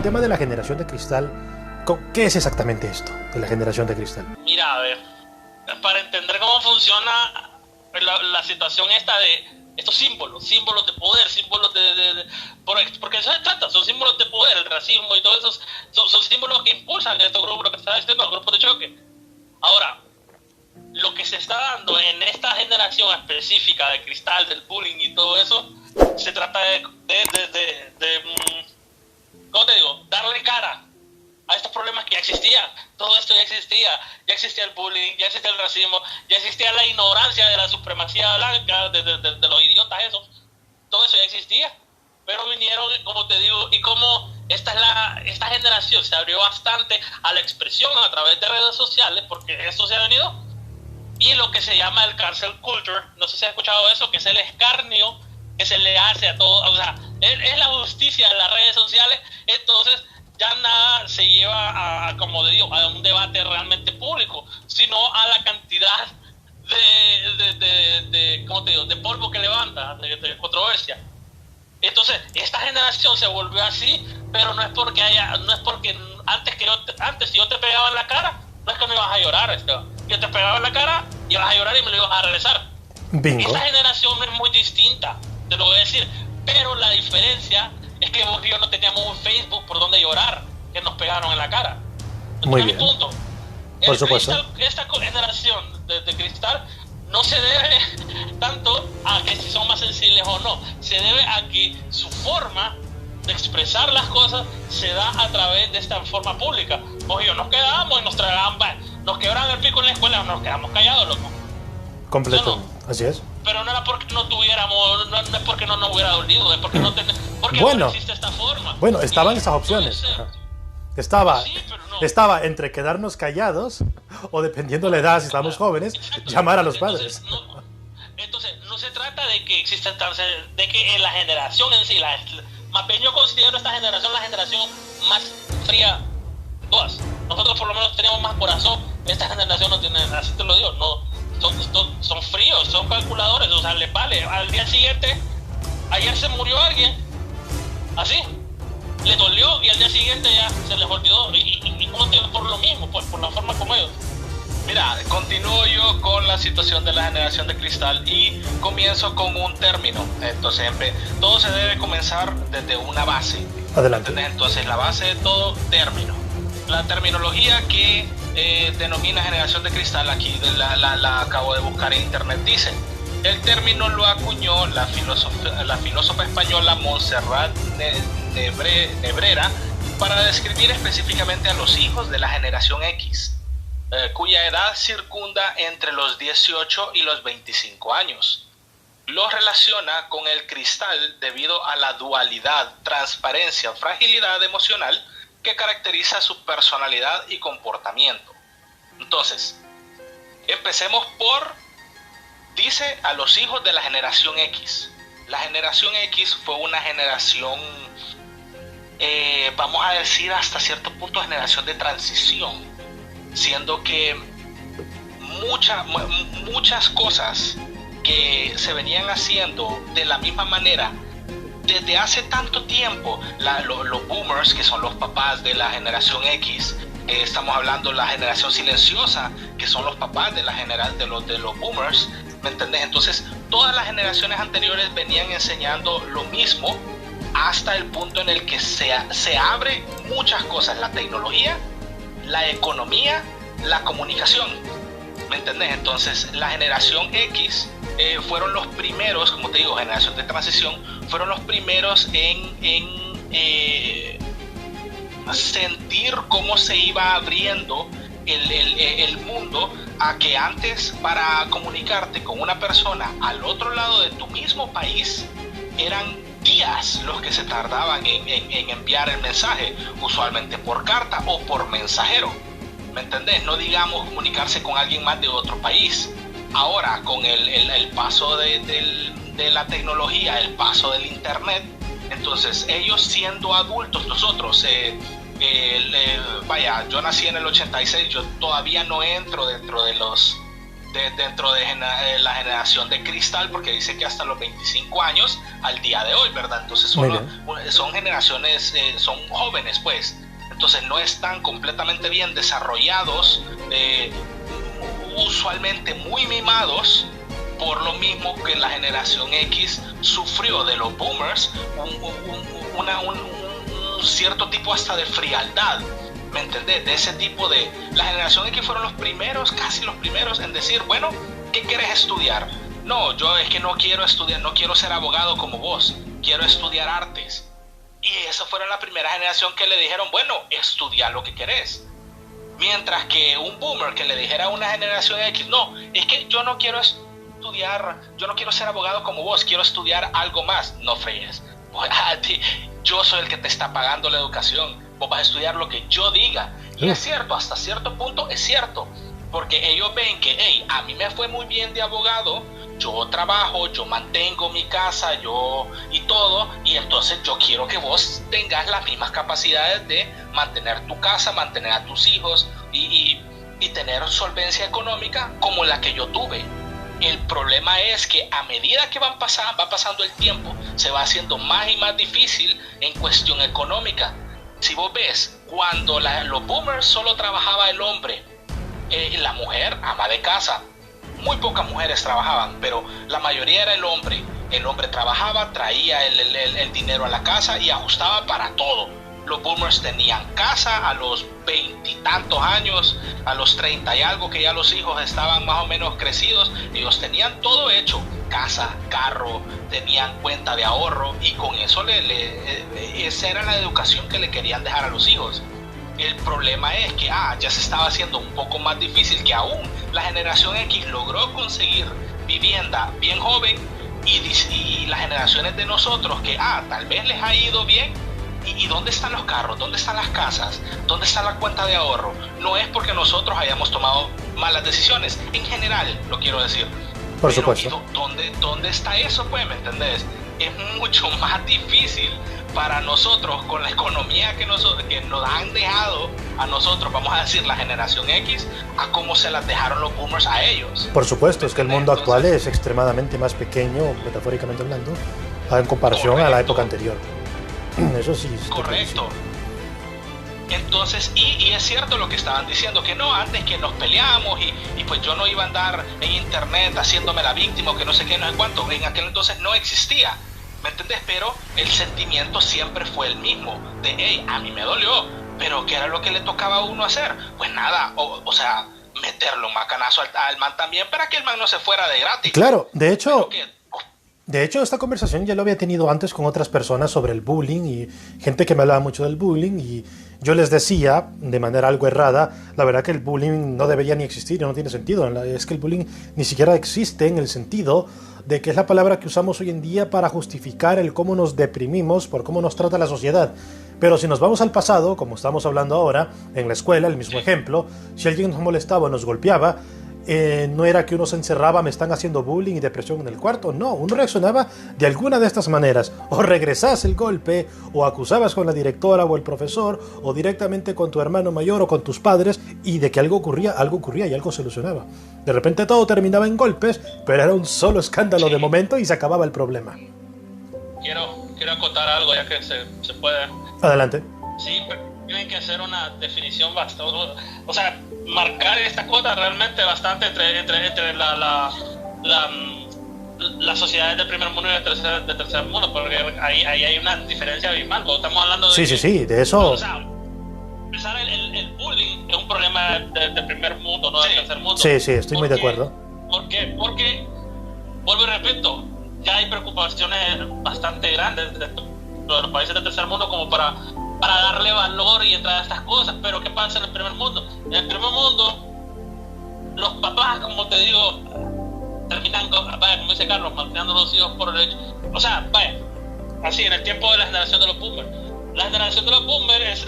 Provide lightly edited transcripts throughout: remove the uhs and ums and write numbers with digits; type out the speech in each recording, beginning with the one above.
el tema de la generación de cristal, ¿qué es exactamente esto de la generación de cristal? Mira, a ver, para entender cómo funciona la situación esta de estos símbolos de poder, símbolos porque eso se trata, son símbolos de poder, el racismo y todo eso, son símbolos que impulsan estos grupos, lo que está diciendo, los grupos de choque. Ahora, lo que se está dando en esta generación específica de cristal, del bullying y todo eso, se trata de ¿cómo te digo? Darle cara a estos problemas que ya existían. Todo esto ya existía el bullying, ya existía el racismo, ya existía la ignorancia de la supremacía blanca, de los idiotas esos. Todo eso ya existía, pero vinieron, como te digo, y como esta generación se abrió bastante a la expresión a través de redes sociales, porque esto se ha venido, y lo que se llama el cancel culture, no sé si has escuchado eso, que es el escarnio que se le hace a todo, o sea, es la justicia de las redes sociales. Entonces ya nada se lleva a, como digo, a un debate realmente público, sino a la cantidad de ¿cómo te digo?, de polvo que levanta, de controversia. Entonces esta generación se volvió así, pero no es porque antes si yo te pegaba en la cara, no es que me ibas a llorar, yo te pegaba en la cara, ibas a llorar y me lo ibas a regresar. Bingo. Esta generación es muy distinta, te lo voy a decir, pero la diferencia es que vos y yo no teníamos un Facebook por donde llorar, que nos pegaron en la cara. Muy bien. Punto. Por supuesto. Esta generación de cristal no se debe tanto a que si son más sensibles o no, se debe a que su forma de expresar las cosas se da a través de esta forma pública. Vos y yo nos quedábamos y nos tragaban, nos quebraban el pico en la escuela, nos quedamos callados, loco. Completo, ¿no? Así es. Pero no era porque no tuviéramos, no es porque no nos hubiera dolido, es porque porque bueno, no existe esta forma. Bueno, estaban esas opciones. Estaba, sí, pero no. Estaba entre quedarnos callados o, dependiendo de la edad, si estábamos jóvenes, Exacto. llamar a los padres. Entonces, no se trata de que exista de que en la generación en sí, más bien yo considero esta generación la generación más fría de todas. Nosotros por lo menos tenemos más corazón, esta generación no tiene, así te lo digo, no. Son fríos, son calculadores, o sea, les vale. Al día siguiente, ayer se murió alguien, así, le dolió y al día siguiente ya se les olvidó. Y como te digo, por lo mismo, pues, por la forma como ellos. Mira, continúo yo con la situación de la generación de cristal y comienzo con un término. Entonces, siempre, todo se debe comenzar desde una base. Adelante. Entonces, la base de todo, término. La terminología que denomina generación de cristal, aquí la acabo de buscar en internet, dice: el término lo acuñó la filósofa española Montserrat Nebrera para describir específicamente a los hijos de la generación X, cuya edad circunda entre los 18 y los 25 años. Los relaciona con el cristal debido a la dualidad, transparencia, fragilidad emocional que caracteriza su personalidad y comportamiento. Entonces, empecemos dice a los hijos de la generación X. La generación X fue una generación, vamos a decir hasta cierto punto, generación de transición, siendo que muchas cosas que se venían haciendo de la misma manera desde hace tanto tiempo, los boomers, que son los papás de la generación X, estamos hablando de la generación silenciosa, que son los papás de los boomers, ¿me entendés? Entonces, todas las generaciones anteriores venían enseñando lo mismo hasta el punto en el que se abre muchas cosas: la tecnología, la economía, la comunicación, ¿me entendés? Entonces, la generación X fueron los primeros, como te digo, generación de transición, fueron los primeros en sentir cómo se iba abriendo el mundo, a que antes, para comunicarte con una persona al otro lado de tu mismo país, eran días los que se tardaban en enviar el mensaje, usualmente por carta o por mensajero, ¿me entendés? No digamos comunicarse con alguien más de otro país. Ahora, con el paso de la tecnología, el paso del internet, entonces ellos siendo adultos, nosotros, yo nací en el 86, yo todavía no entro dentro de los dentro de la generación de cristal, porque dice que hasta los 25 años al día de hoy, ¿verdad? Entonces son generaciones, son jóvenes, pues. Entonces no están completamente bien desarrollados, usualmente muy mimados, por lo mismo que la generación X sufrió de los boomers un cierto tipo hasta de frialdad, ¿me entendés? De ese tipo de... La generación X fueron los primeros, casi los primeros en decir, bueno, ¿qué quieres estudiar? No, yo es que no quiero estudiar, no quiero ser abogado como vos, quiero estudiar artes. Y esa fue la primera generación que le dijeron, bueno, estudia lo que querés. Mientras que un boomer que le dijera a una generación X, no, es que yo no quiero estudiar, yo no quiero ser abogado como vos, quiero estudiar algo más. No fregues. Yo soy el que te está pagando la educación, vos vas a estudiar lo que yo diga. Y es cierto, hasta cierto punto es cierto, porque ellos ven que, hey, a mí me fue muy bien de abogado, yo trabajo, yo mantengo mi casa, yo y todo, y entonces yo quiero que vos tengas las mismas capacidades de mantener tu casa, mantener a tus hijos y tener solvencia económica como la que yo tuve. El problema es que a medida que va pasando el tiempo, se va haciendo más y más difícil en cuestión económica. Si vos ves, cuando los boomers solo trabajaba el hombre, la mujer, ama de casa, muy pocas mujeres trabajaban, pero la mayoría era el hombre. El hombre trabajaba, traía el dinero a la casa y ajustaba para todo. Los boomers tenían casa a los 20 y tantos años, a los 30 y algo, que ya los hijos estaban más o menos crecidos. Ellos tenían todo hecho, casa, carro, tenían cuenta de ahorro, y con eso esa era la educación que le querían dejar a los hijos. El problema es que ya se estaba haciendo un poco más difícil, que aún la generación X logró conseguir vivienda bien joven, y las generaciones de nosotros que tal vez les ha ido bien. ¿Y dónde están los carros? ¿Dónde están las casas? ¿Dónde está la cuenta de ahorro? No es porque nosotros hayamos tomado malas decisiones, en general lo quiero decir. Por supuesto. ¿Dónde está eso, pues? ¿Me entendés? Es mucho más difícil para nosotros, con la economía que nos han dejado a nosotros, vamos a decir la generación X, a cómo se las dejaron los boomers a ellos. Por supuesto, es que el mundo actual es extremadamente más pequeño, metafóricamente hablando, en comparación a la época anterior. Eso sí. Correcto. Entonces, y es cierto lo que estaban diciendo, que no, antes que nos peleamos y pues yo no iba a andar en internet haciéndome la víctima, que no sé qué, no sé cuánto. En aquel entonces no existía, ¿me entendés? Pero el sentimiento siempre fue el mismo, de, hey, a mí me dolió, pero ¿qué era lo que le tocaba a uno hacer? Pues nada, o sea, meterle un macanazo al man también, para que el man no se fuera de gratis. Claro, de hecho, esta conversación ya lo había tenido antes con otras personas sobre el bullying, y gente que me hablaba mucho del bullying, y yo les decía, de manera algo errada, la verdad que el bullying no debería ni existir, no tiene sentido. Es que el bullying ni siquiera existe en el sentido de que es la palabra que usamos hoy en día para justificar el cómo nos deprimimos por cómo nos trata la sociedad. Pero si nos vamos al pasado, como estamos hablando ahora, en la escuela, el mismo ejemplo, si alguien nos molestaba o nos golpeaba, no era que uno se encerraba, me están haciendo bullying y depresión en el cuarto. No, uno reaccionaba de alguna de estas maneras. O regresás el golpe, o acusabas con la directora o el profesor, o directamente con tu hermano mayor o con tus padres, y de que algo ocurría y algo solucionaba. De repente todo terminaba en golpes, pero era un solo escándalo de momento y se acababa el problema. Quiero acotar algo, ya que se puede. Adelante. Sí, pero tienen que hacer una definición bastante, o sea, marcar esta cuota realmente bastante entre las sociedades del primer mundo y del tercer mundo, porque ahí hay una diferencia abismal. Estamos hablando de sí, de eso. O sea, empezar el bullying es un problema del primer mundo, no del tercer mundo. Sí, estoy muy de acuerdo. Porque, vuelvo y repito, ya hay preocupaciones bastante grandes de los países del tercer mundo como para darle valor y entrar a estas cosas. Pero ¿qué pasa en el primer mundo? En el primer mundo, los papás, como te digo, terminan, como dice Carlos, manteniendo a los hijos por el hecho. O sea, así, en el tiempo de la generación de los boomers. La generación de los boomers es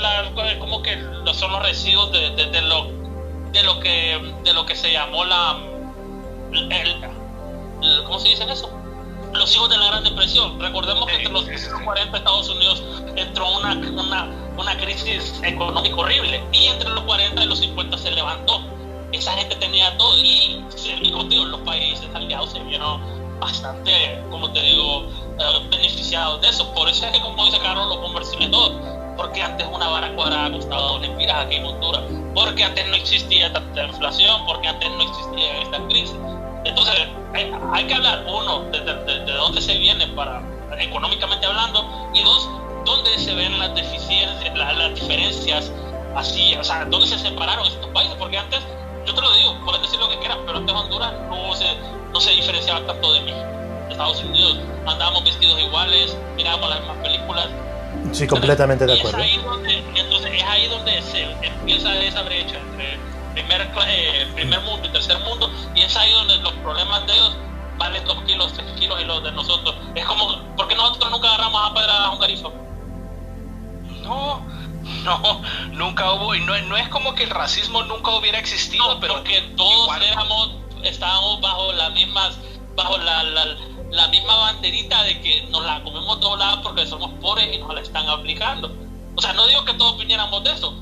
como que son los residuos de lo que se llamó ¿cómo se dice eso? Los hijos de la Gran Depresión. Recordemos que entre los 40 Estados Unidos entró una crisis económica horrible, y entre los 40 y los 50 se levantó. esa gente tenía todo y contigo, los países aliados se vieron bastante, como te digo, beneficiados de eso. Por eso es que, como dice Carlos, lo conversión todo. Porque antes una vara cuadrada costaba 2 lempiras aquí en Honduras. Porque antes no existía tanta inflación, porque antes no existía esta crisis. Entonces, hay que hablar, uno, de dónde se viene económicamente hablando, y dos, dónde se ven las deficiencias, las diferencias, así, o sea, dónde se separaron estos países. Porque antes, yo te lo digo, puedes decir lo que quieras, pero antes Honduras no se diferenciaba tanto de México, de Estados Unidos. Andábamos vestidos iguales, mirábamos las mismas películas. Sí, completamente de acuerdo. Entonces es ahí donde se empieza esa brecha entre primer mundo y tercer mundo, y es ahí donde los problemas de ellos valen 2 kilos, 3 kilos, y los de nosotros es como, porque nosotros nunca agarramos a pedra a un garifo. No, nunca hubo, y no es como que el racismo nunca hubiera existido, No, pero porque todos igual estábamos bajo la misma banderita de que nos la comemos todos lados porque somos pobres y nos la están aplicando. O sea, no digo que todos viniéramos de eso,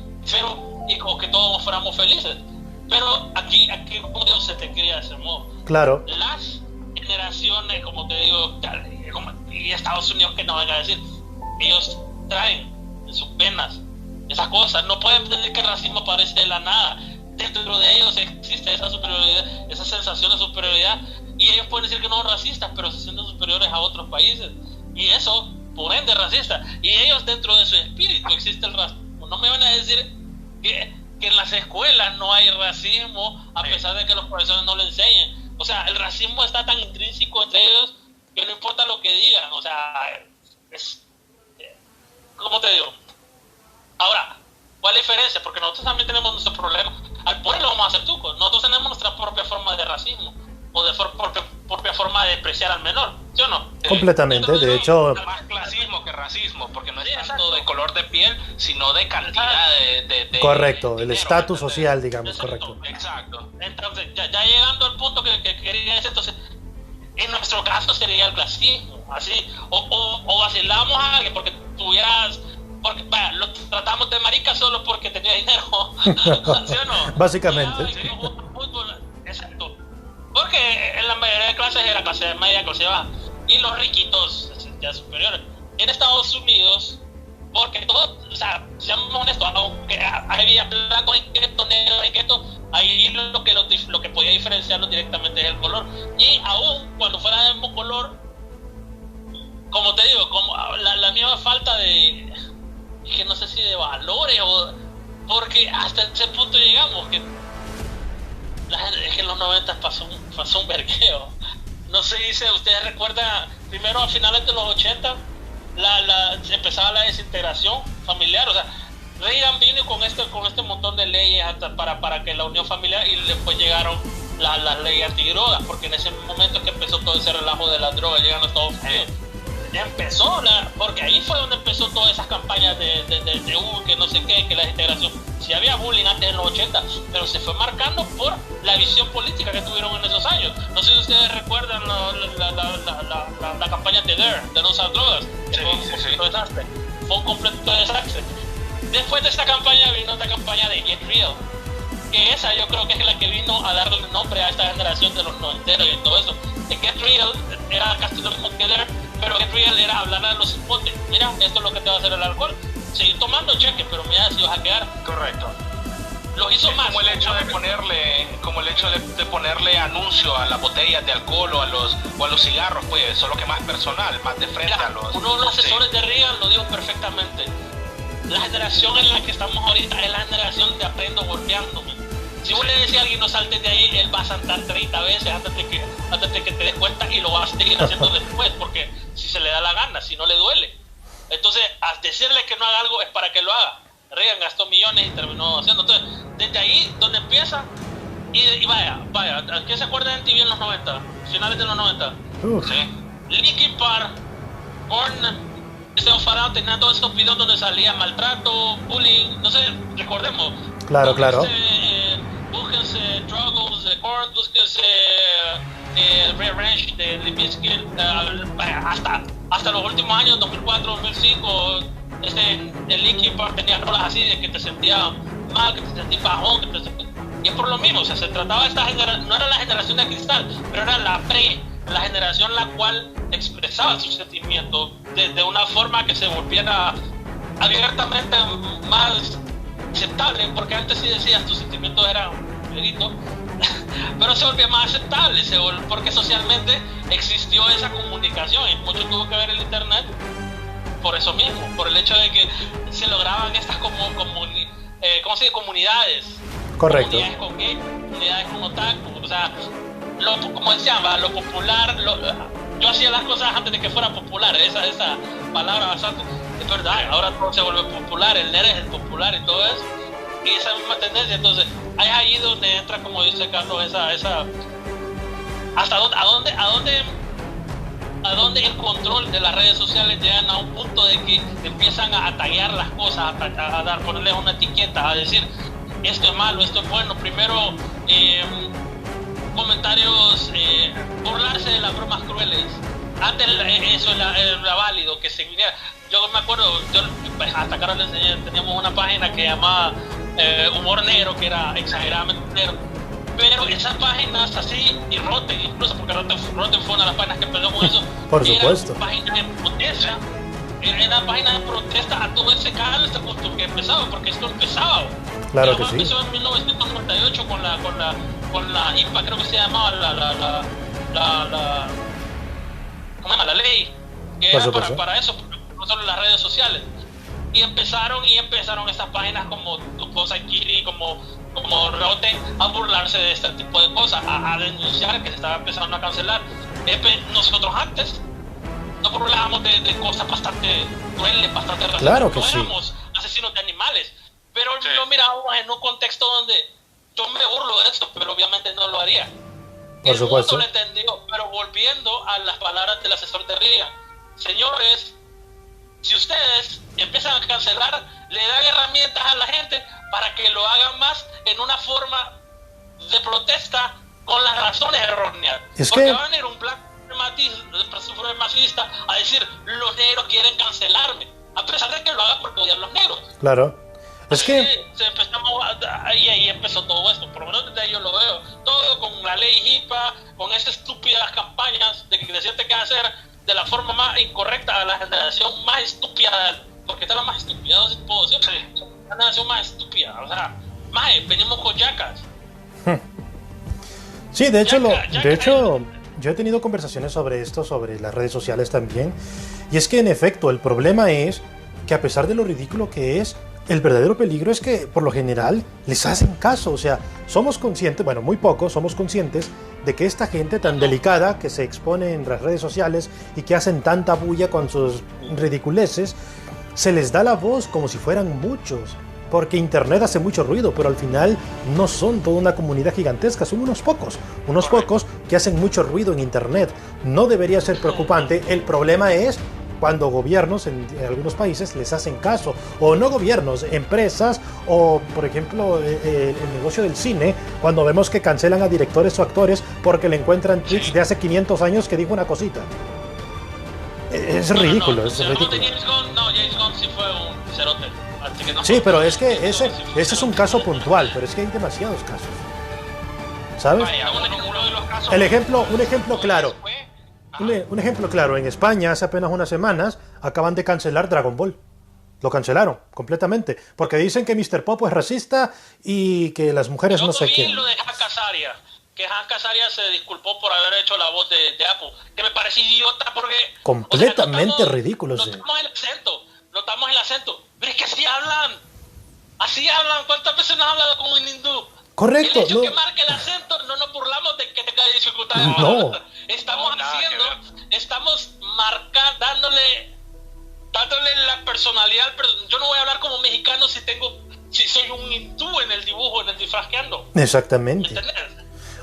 o que todos fuéramos felices, pero aquí como Dios se te cría de ese modo. Claro. Las generaciones, como te digo, y Estados Unidos, que no venga a decir, ellos traen en sus venas esas cosas. No pueden decir que el racismo aparece de la nada. Dentro de ellos existe esa superioridad, esa sensación de superioridad, y ellos pueden decir que no son racistas, pero se sienten superiores a otros países, y eso, por ende, es racista. Y ellos, dentro de su espíritu, existe el racismo. No me van a decir que en las escuelas no hay racismo, a pesar de que los profesores no le enseñen. O sea, el racismo está tan intrínseco entre ellos que no importa lo que digan. O sea, ¿cómo te digo? Ahora, ¿cuál es la diferencia? Porque nosotros también tenemos nuestros problemas. Al poder lo vamos a hacer tucos. Nosotros tenemos nuestra propia forma de racismo, o de propia forma de despreciar al menor, ¿sí o no? Completamente, de hecho. Más clasismo que racismo, porque no es tanto de color de piel, sino de cantidad de correcto, el dinero, estatus social, digamos. Exacto, correcto. Exacto. Entonces, ya llegando al punto que quería decir, entonces, en nuestro caso sería el clasismo, así, o vacilamos a alguien porque tuvieras, porque lo tratamos de marica solo porque tenía dinero, ¿sí o no? Básicamente. Exacto. Porque en la mayoría de clases era clase media, clase baja, y los riquitos ya superiores. En Estados Unidos, porque todos, o sea, seamos honestos, aunque había blancos inquietos, negros inquietos, ahí lo que podía diferenciarlos directamente es el color. Y aún cuando fuera del mismo color, como te digo, como la misma falta de, que no sé si de valores, o porque hasta ese punto llegamos que es que en los 90 pasó un vergueo. No sé si ustedes recuerdan, primero a finales de los 80 empezaba la desintegración familiar. O sea, Reagan vino con este montón de leyes hasta para que la unión familiar, y después llegaron las leyes antidrogas, porque en ese momento es que empezó todo ese relajo de las drogas llegando a Estados Unidos. Ya empezó, porque ahí fue donde empezó todas esas campañas de que no sé qué, que la integración. Sí había bullying antes en los 80, pero se fue marcando por la visión política que tuvieron en esos años. No sé si ustedes recuerdan la campaña de DARE, de no usar drogas, que fue un completo desastre. Fue un completo desastre. Después de esta campaña vino otra campaña de Get Real, que esa yo creo que es la que vino a darle nombre a esta generación de los noventeros y todo eso. De Get Real era casi lo mismo que DARE, pero Get Real era hablar a los hipotes. Mira, esto es lo que te va a hacer el alcohol. Seguir tomando cheque, pero mira si vas a quedar. Correcto. Lo hizo más. Como el hecho de ponerle anuncio a las botellas de alcohol o a los cigarros, pues, solo que más personal, más de frente. Mira, a los. Uno de los asesores de Reagan lo dijo perfectamente. La generación en la que estamos ahorita es la generación de aprendo golpeándome. Si vos le decís a alguien no saltes de ahí, él va a saltar 30 veces antes de que te des cuenta, y lo va a seguir haciendo después, porque si se le da la gana, si no le duele. Entonces, al decirle que no haga algo es para que lo haga. Reagan gastó millones y terminó haciendo. Entonces, desde ahí donde empieza, y vaya, ¿quién se acuerda de MTV en los 90? Finales de los 90. Sí. Linkin Park, Korn, System of a Down, tenían todos esos videos donde salía maltrato, bullying, no sé, recordemos. Claro. Búsquense Struggles de Korn, búsquense Rearrange de Limp Bizkit, hasta los últimos años, 2004, 2005, el Linkin Park tenía rolas así de que te sentías mal, que te sentías bajón, Y es por lo mismo, o sea, se trataba de esta generación, no era la generación de cristal, pero era la generación la cual expresaba sus sentimientos de una forma que se volviera abiertamente más aceptable, porque antes sí decías tus sentimientos eran un delito, pero se volvía más aceptable, porque socialmente existió esa comunicación y mucho tuvo que ver el internet por eso mismo, por el hecho de que se lograban estas comunidades. Correcto. Comunidades con gay, comunidades con otaku, o sea, como decían, lo popular, yo hacía las cosas antes de que fuera popular, esa palabra bastante, es verdad, ahora todo se vuelve popular, el nerd es el popular y todo eso, y esa misma tendencia, entonces, es ahí donde entra, como dice Carlos, esa hasta a dónde el control de las redes sociales llegan a un punto de que empiezan a tallar las cosas, a ponerles una etiqueta, a decir esto es malo, esto es bueno. Primero comentarios, burlarse de las bromas crueles. Antes eso era válido, que se viniera. Yo me acuerdo, hasta Carlos le enseñé, teníamos una página que llamaba Humor Negro, que era exageradamente negro. Pero esas páginas así, y Rotten incluso, porque Rotten fue una de las páginas que empezó con eso. Por supuesto. Era páginas de protesta a todo ese canal, este punto que empezaba, porque esto empezaba. Claro que sí. Empezó en 1998 con la IPA, creo que se llamaba ¿cómo se llama? La ley, que era para eso, no solo las redes sociales. Y empezaron estas páginas como Kiri, como Rotten, a burlarse de este tipo de cosas, a denunciar que se estaba empezando a cancelar. Nosotros antes nos burlábamos de cosas bastante crueles, bastante racistas. Claro que no sí. éramos asesinos de animales, pero lo mirábamos en un contexto donde yo me burlo de eso, pero obviamente no lo haría. Por supuesto. El mundo lo entendió, pero volviendo a las palabras del asesor de Ría, señores, si ustedes empiezan a cancelar, le dan herramientas a la gente para que lo hagan más en una forma de protesta con las razones erróneas. Porque va a venir un blanco supremacista a decir los negros quieren cancelarme, a pesar de que lo haga porque odian los negros. Claro. Es que ahí empezó todo esto, por lo menos desde ahí yo lo veo. Todo con la ley HIPAA, con esas estúpidas campañas de que decirte qué hacer de la forma más incorrecta a la generación más estúpida, porque esta es la más estúpida, no sé si puedo decir, la generación más estúpida, o sea, venimos con yacas. Sí, de hecho, yo he tenido conversaciones sobre esto, sobre las redes sociales también, y es que en efecto el problema es que a pesar de lo ridículo que es, el verdadero peligro es que por lo general les hacen caso, o sea, somos conscientes, bueno, muy pocos somos conscientes de que esta gente tan delicada que se expone en las redes sociales y que hacen tanta bulla con sus ridiculeces, se les da la voz como si fueran muchos, porque internet hace mucho ruido, pero al final no son toda una comunidad gigantesca, son unos pocos que hacen mucho ruido en internet. No debería ser preocupante, el problema es cuando gobiernos en algunos países les hacen caso, o no gobiernos, empresas, o por ejemplo el negocio del cine, cuando vemos que cancelan a directores o actores porque le encuentran tweets de hace 500 años que dijo una cosita. Es ridículo, es ridículo. James Gunn sí fue un cerote. Así que no. Sí, pero es que ese es un caso puntual, pero es que hay demasiados casos, ¿sabes? Un ejemplo claro. Un ejemplo claro, en España hace apenas unas semanas acaban de cancelar Dragon Ball. Lo cancelaron completamente, porque dicen que Mr. Popo es racista y que las mujeres no sé qué. Lo de Hank Azaria, que Hank Azaria se disculpó por haber hecho la voz de Apu, que me parece idiota porque... Completamente ridículo. Notamos el acento, pero es que así hablan, ¿cuántas veces nos han hablado como en hindú? Correcto. El hecho que marque el acento, no nos burlamos de que tenga dificultades. No. Estamos marcando, dándole la personalidad, pero yo no voy a hablar como mexicano si soy un hindú en el dibujo, en el disfrazqueando. Exactamente. ¿Entendés?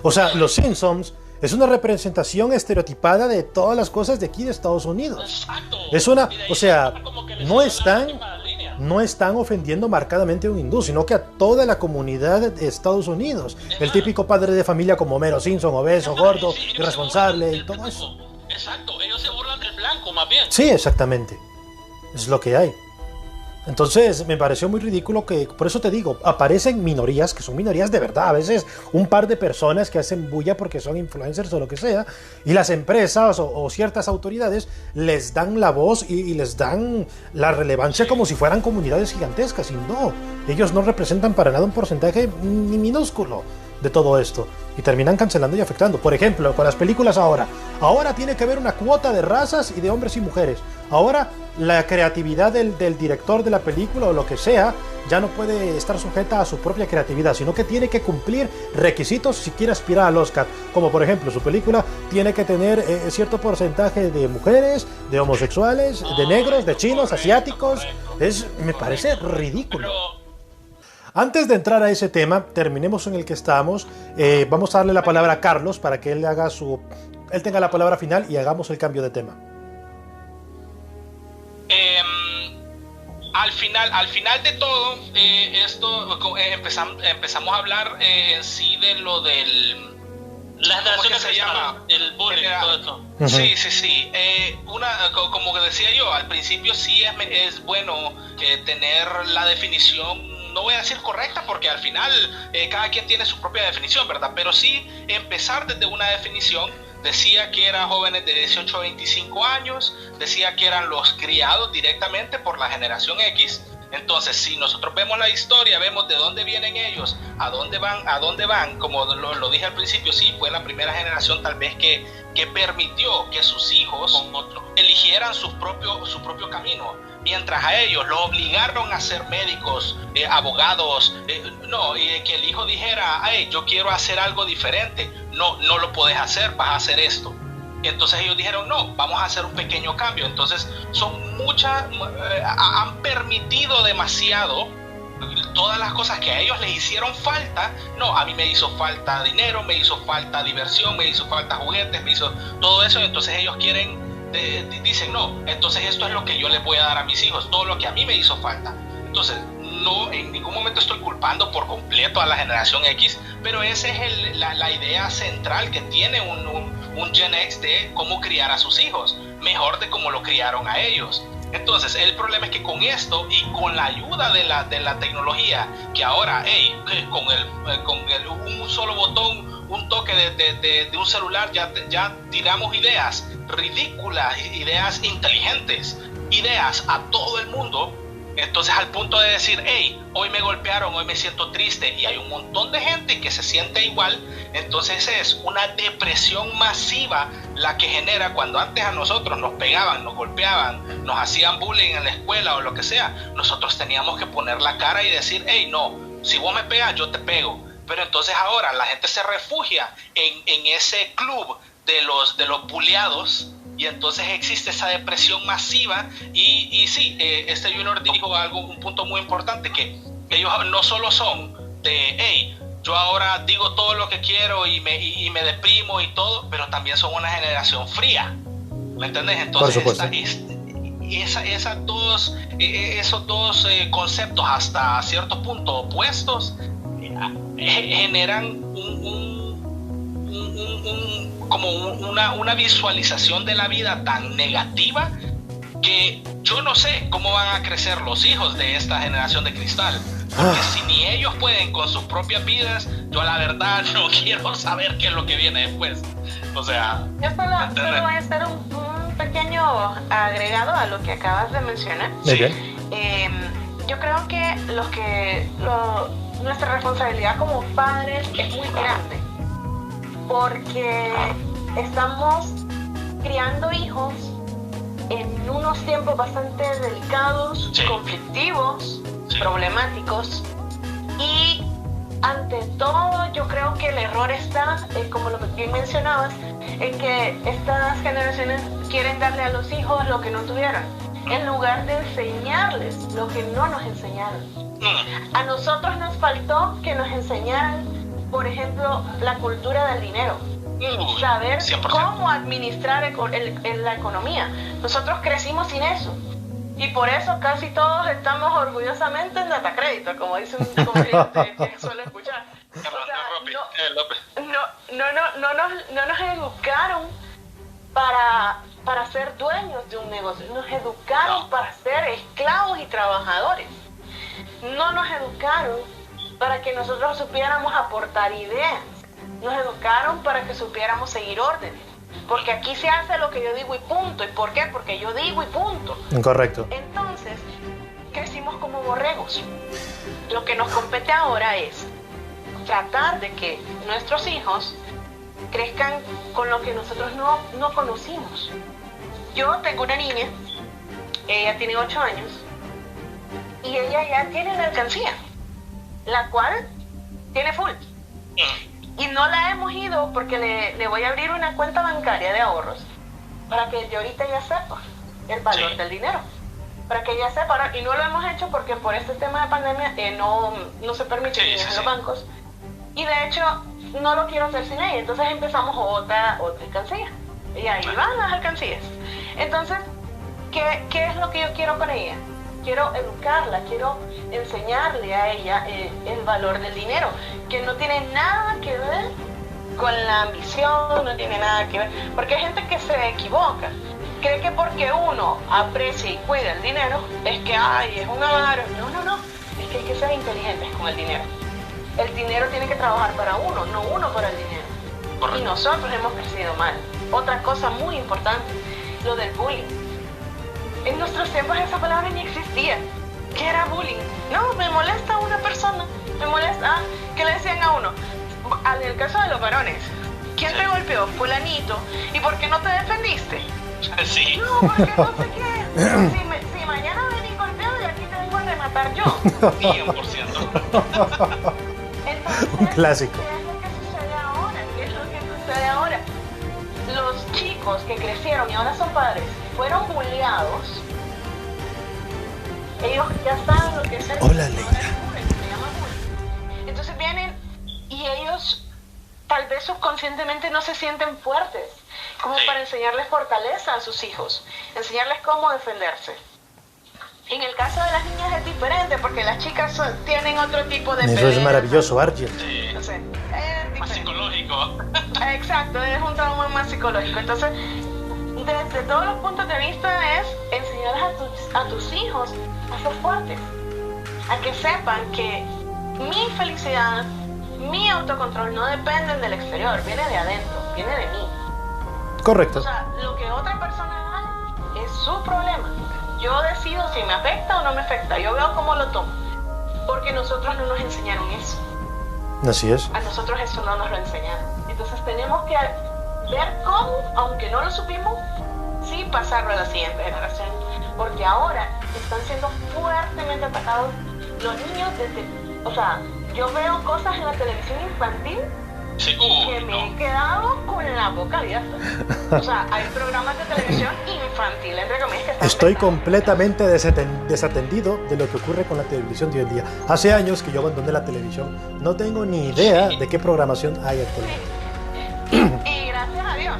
O sea, Los Simpsons es una representación estereotipada de todas las cosas de aquí de Estados Unidos. Exacto. O sea, no están ofendiendo marcadamente a un hindú, sino que a toda la comunidad de Estados Unidos. El típico padre de familia como Homero Simpson, obeso, gordo, irresponsable y todo eso. Exacto, ellos se burlan del blanco más bien. Sí, exactamente. Es lo que hay. Entonces me pareció muy ridículo que, por eso te digo, aparecen minorías, que son minorías de verdad, a veces un par de personas que hacen bulla porque son influencers o lo que sea, y las empresas o ciertas autoridades les dan la voz y les dan la relevancia como si fueran comunidades gigantescas, y no, ellos no representan para nada un porcentaje ni minúsculo de todo esto, y terminan cancelando y afectando. Por ejemplo, con las películas ahora tiene que haber una cuota de razas y de hombres y mujeres. Ahora la creatividad del director de la película o lo que sea ya no puede estar sujeta a su propia creatividad, sino que tiene que cumplir requisitos si quiere aspirar al Oscar, como por ejemplo su película tiene que tener cierto porcentaje de mujeres, de homosexuales, de negros, de chinos, asiáticos. Me parece ridículo. Antes de entrar a ese tema, terminemos en el que estamos. Vamos a darle la palabra a Carlos para que él tenga la palabra final y hagamos el cambio de tema. Al final de todo, esto empezamos a hablar en sí de lo del... Las relaciones se llama el bullying, todo esto. Sí. Como que decía yo, al principio sí es bueno tener la definición, no voy a decir correcta porque al final cada quien tiene su propia definición, ¿verdad? Pero sí empezar desde una definición. Decía que eran jóvenes de 18 a 25 años, decía que eran los criados directamente por la generación X. Entonces, si nosotros vemos la historia, vemos de dónde vienen ellos, a dónde van, como lo dije al principio, sí, fue la primera generación tal vez que permitió que sus hijos eligieran su propio camino, mientras a ellos lo obligaron a ser médicos, abogados, y que el hijo dijera, hey, yo quiero hacer algo diferente, no lo puedes hacer, vas a hacer esto. Y entonces ellos dijeron, no, vamos a hacer un pequeño cambio. Entonces han permitido demasiado todas las cosas que a ellos les hicieron falta. No, a mí me hizo falta dinero, me hizo falta diversión, me hizo falta juguetes, me hizo todo eso. Entonces ellos dicen, no, entonces esto es lo que yo les voy a dar a mis hijos, todo lo que a mí me hizo falta. Entonces, no, en ningún momento estoy culpando por completo a la generación X, pero esa es la idea central que tiene un Gen X de cómo criar a sus hijos, mejor de cómo lo criaron a ellos. Entonces, el problema es que con esto y con la ayuda de la tecnología, que ahora, con un solo botón, un toque de un celular, ya tiramos ideas ridículas, ideas inteligentes, ideas a todo el mundo. Entonces, al punto de decir, hey, hoy me golpearon, hoy me siento triste, y hay un montón de gente que se siente igual. Entonces es una depresión masiva la que genera cuando antes a nosotros nos pegaban, nos golpeaban, nos hacían bullying en la escuela o lo que sea. Nosotros teníamos que poner la cara y decir, hey, no, si vos me pegas, yo te pego. Pero entonces ahora la gente se refugia en ese club de los bulleados. Y entonces existe esa depresión masiva y sí, este Junior dijo un punto muy importante, que ellos no solo son de, hey, yo ahora digo todo lo que quiero y me deprimo y todo, pero también son una generación fría, ¿me entendés? Entonces esos dos conceptos hasta cierto punto opuestos generan como una visualización de la vida tan negativa que yo no sé cómo van a crecer los hijos de esta generación de cristal, porque si ni ellos pueden con sus propias vidas, yo la verdad no quiero saber qué es lo que viene después. O sea, yo solo voy a hacer un pequeño agregado a lo que acabas de mencionar. Sí. Yo creo que nuestra responsabilidad como padres es muy grande, porque estamos criando hijos en unos tiempos bastante delicados, conflictivos, problemáticos, y ante todo yo creo que el error está, como lo que bien mencionabas, en que estas generaciones quieren darle a los hijos lo que no tuvieron, en lugar de enseñarles lo que no nos enseñaron. A nosotros nos faltó que nos enseñaran, por ejemplo, la cultura del dinero, saber 100%. Cómo administrar la economía. Nosotros crecimos sin eso, y por eso casi todos estamos orgullosamente en datacrédito, como dice un comediante que suele escuchar. O sea, no nos educaron para para ser dueños de un negocio, nos educaron para ser esclavos y trabajadores. No nos educaron para que nosotros supiéramos aportar ideas, nos educaron para que supiéramos seguir órdenes, porque aquí se hace lo que yo digo y punto. ¿Y por qué? Porque yo digo y punto. Correcto. Entonces, crecimos como borregos. Lo que nos compete ahora es tratar de que nuestros hijos crezcan con lo que nosotros no conocimos. Yo tengo una niña, ella tiene 8 años, y ella ya tiene una alcancía, la cual tiene full. Y no la hemos ido porque le voy a abrir una cuenta bancaria de ahorros para que yo ahorita ya sepa el valor del dinero. Para que ella sepa, y no lo hemos hecho porque por este tema de pandemia no se permite ir a los bancos. Y de hecho, no lo quiero hacer sin ella. Entonces empezamos otra alcancía. Y ahí van las alcancías. Entonces, ¿qué es lo que yo quiero con ella? Quiero educarla, quiero enseñarle a ella el valor del dinero, que no tiene nada que ver con la ambición, no tiene nada que ver. Porque hay gente que se equivoca. Cree que porque uno aprecia y cuida el dinero, es que, es un avaro. No. Es que hay que ser inteligentes con el dinero. El dinero tiene que trabajar para uno, no uno para el dinero. Correcto. Y nosotros hemos crecido mal. Otra cosa muy importante, lo del bullying. En nuestros tiempos esa palabra ni existía. ¿Qué era bullying? No, me molesta a una persona. Me molesta, ¿qué le decían a uno? En el caso de los varones, ¿quién te golpeó? Fulanito. ¿Y por qué no te defendiste? Sí. No, porque no sé qué. Si mañana venís golpeado y aquí te vengo a rematar yo. 100%. Entonces, Un clásico. ¿qué es lo que sucede ahora? ¿Qué es lo que sucede ahora? Los chicos que crecieron y ahora son padres, fueron bulleados. Ellos ya saben lo que es el Hola, bullying. Leila. Se llama bullying. Entonces vienen y ellos tal vez subconscientemente no se sienten fuertes como para enseñarles fortaleza a sus hijos, enseñarles cómo defenderse. En el caso de las niñas es diferente porque las chicas tienen otro tipo de Eso peleas. es maravilloso, Argel. Sí. No sé, es Más diferente. psicológico. Exacto, es un trauma más psicológico. Entonces, desde todos los puntos de vista es enseñarles a tus hijos a ser fuertes, a que sepan que mi felicidad, mi autocontrol no dependen del exterior, viene de adentro, viene de mí. Correcto. O sea, lo que otra persona haga es su problema. Yo decido si me afecta o no me afecta, yo veo cómo lo tomo, porque nosotros no nos enseñaron eso. Así es. A nosotros eso no nos lo enseñaron. Entonces tenemos que ver cómo, aunque no lo supimos, sí pasarlo a la siguiente generación. Porque ahora están siendo fuertemente atacados los niños desde... O sea, yo veo cosas en la televisión infantil Sí. que me he quedado con la boca abierta. O sea, hay programas de televisión infantil, entre comillas, que están Estoy pesados. completamente desatendido de lo que ocurre con la televisión de hoy en día. Hace años que yo abandoné la televisión. No tengo ni idea de qué programación hay actualmente. Y gracias a Dios,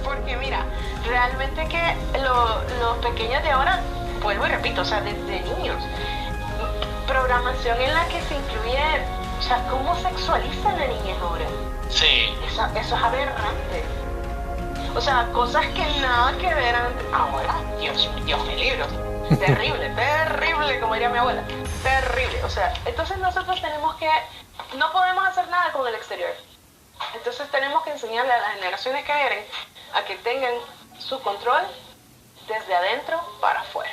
porque mira, realmente que los pequeños de ahora, vuelvo y repito, o sea, desde niños, programación en la que se incluye, o sea, cómo sexualizan a niñas ahora. Sí. Eso es aberrante. O sea, cosas que nada que ver ahora. Dios me libro. Terrible, como diría mi abuela. Terrible. O sea, entonces nosotros tenemos que... No podemos hacer nada con el exterior. Entonces tenemos que enseñarle a las generaciones que vienen a que tengan su control desde adentro para afuera.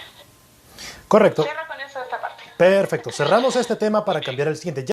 Correcto. Cierro con eso esta parte. Perfecto. Cerramos este tema para cambiar el siguiente.